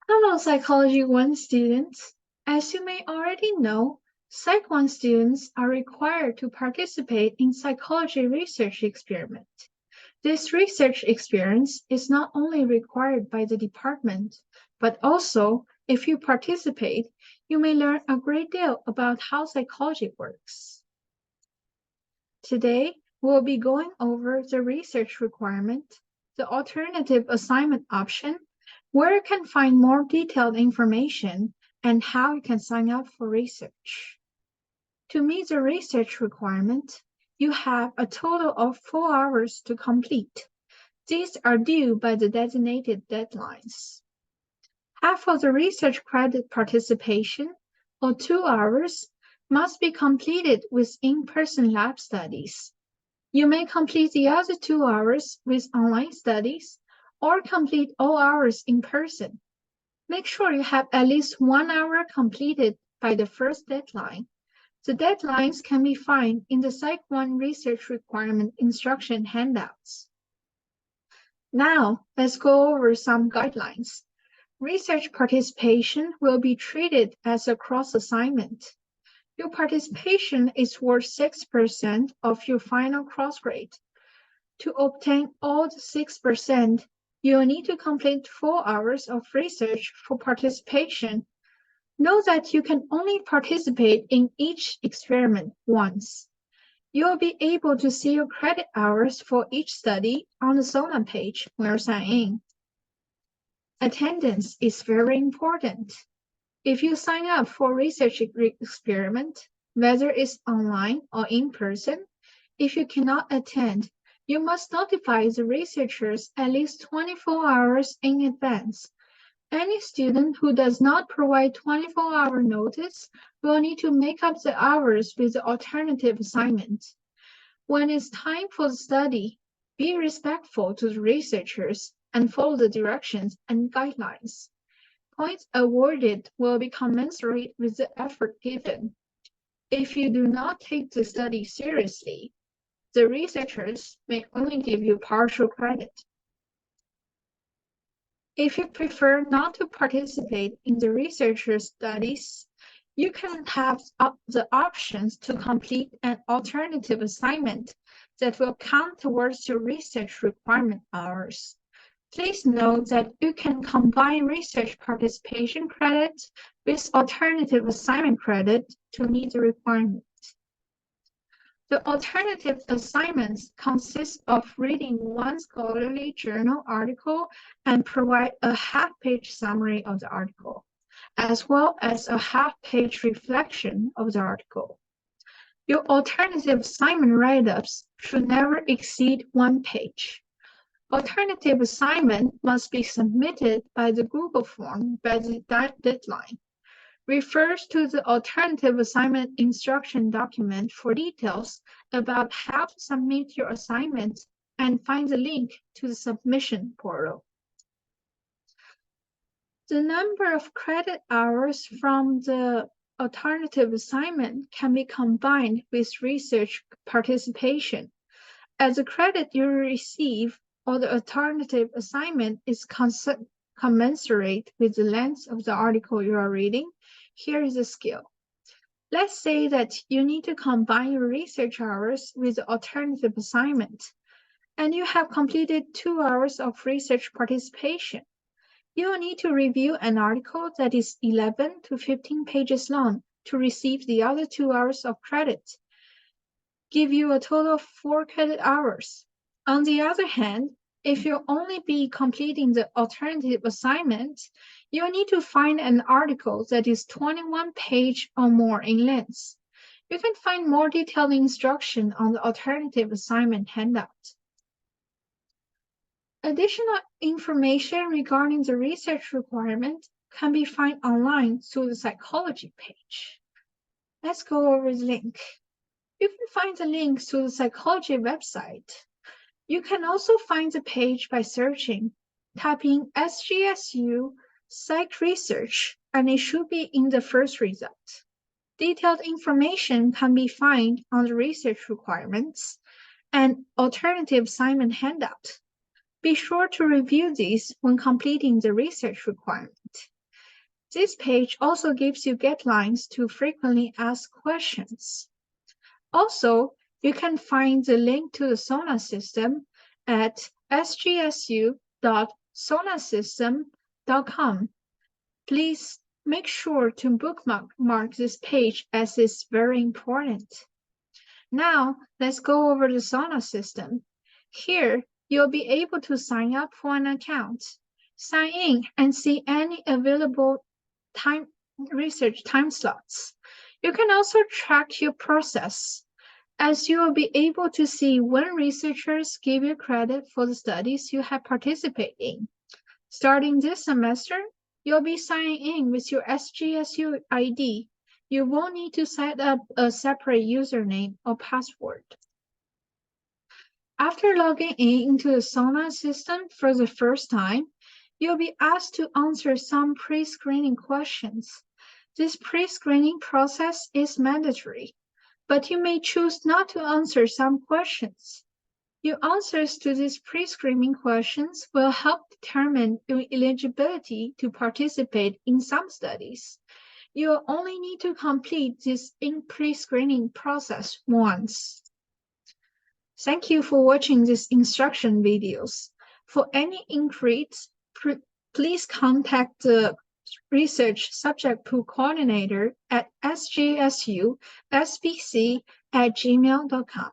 Hello, Psychology 1 students. As you may already know, Psych 1 students are required to participate in psychology research experiment. This research experience is not only required by the department, but also, if you participate, you may learn a great deal about how psychology works. Today, we'll be going over the research requirement, the alternative assignment option, where you can find more detailed information, and how you can sign up for research. To meet the research requirement, you have a total of 4 hours to complete. These are due by the designated deadlines. Half of the research credit participation, or 2 hours, must be completed with in-person lab studies. You may complete the other 2 hours with online studies or complete all hours in person. Make sure you have at least 1 hour completed by the first deadline. The deadlines can be found in the Psych 1 research requirement instruction handouts. Now, let's go over some guidelines. Research participation will be treated as a cross assignment. Your participation is worth 6% of your final cross grade. To obtain all the 6%, you'll need to complete 4 hours of research for participation. Note that you can only participate in each experiment once. You'll be able to see your credit hours for each study on the SONA page when you sign in. Attendance is very important. If you sign up for a research experiment, whether it's online or in person, if you cannot attend, you must notify the researchers at least 24 hours in advance. Any student who does not provide 24-hour notice will need to make up the hours with the alternative assignment. When it's time for the study, be respectful to the researchers and follow the directions and guidelines. Points awarded will be commensurate with the effort given. If you do not take the study seriously, the researchers may only give you partial credit. If you prefer not to participate in the researcher's studies, you can have the options to complete an alternative assignment that will count towards your research requirement hours. Please note that you can combine research participation credit with alternative assignment credit to meet the requirement. The alternative assignments consist of reading one scholarly journal article and provide a half-page summary of the article, as well as a half-page reflection of the article. Your alternative assignment write-ups should never exceed 1 page. Alternative assignment must be submitted by the Google form by the deadline. Refers to the alternative assignment instruction document for details about how to submit your assignment and find the link to the submission portal. The number of credit hours from the alternative assignment can be combined with research participation. As the credit you receive or the alternative assignment is commensurate with the length of the article you are reading, here is a skill. Let's say that you need to combine your research hours with the alternative assignment, and you have completed 2 hours of research participation. You will need to review an article that is 11 to 15 pages long to receive the other 2 hours of credit, give you a total of 4 credit hours. On the other hand, if you'll only be completing the alternative assignment, you'll need to find an article that is 21 pages or more in length. You can find more detailed instruction on the alternative assignment handout. Additional information regarding the research requirement can be found online through the psychology page. Let's go over the link. You can find the link through the psychology website. You can also find the page by searching, typing SGSU Psych Research, and it should be in the first result. Detailed information can be found on the research requirements and alternative assignment handout. Be sure to review these when completing the research requirement. This page also gives you guidelines to frequently asked questions. Also, you can find the link to the SONA system at sgsu.sonasystem.com. Please make sure to bookmark this page as it's very important. Now, let's go over the SONA system. Here, you'll be able to sign up for an account, sign in, and see any available research time slots. You can also track your process, as you will be able to see when researchers give you credit for the studies you have participated in. Starting this semester, you'll be signing in with your SGSU ID. You won't need to set up a separate username or password. After logging into the SONA system for the first time, you'll be asked to answer some pre-screening questions. This pre-screening process is mandatory, but you may choose not to answer some questions. Your answers to these pre-screening questions will help determine your eligibility to participate in some studies. You will only need to complete this pre-screening process once. Thank you for watching these instruction videos. For any inquiries, please contact the Research Subject Pool Coordinator at sgsu.sbc@gmail.com.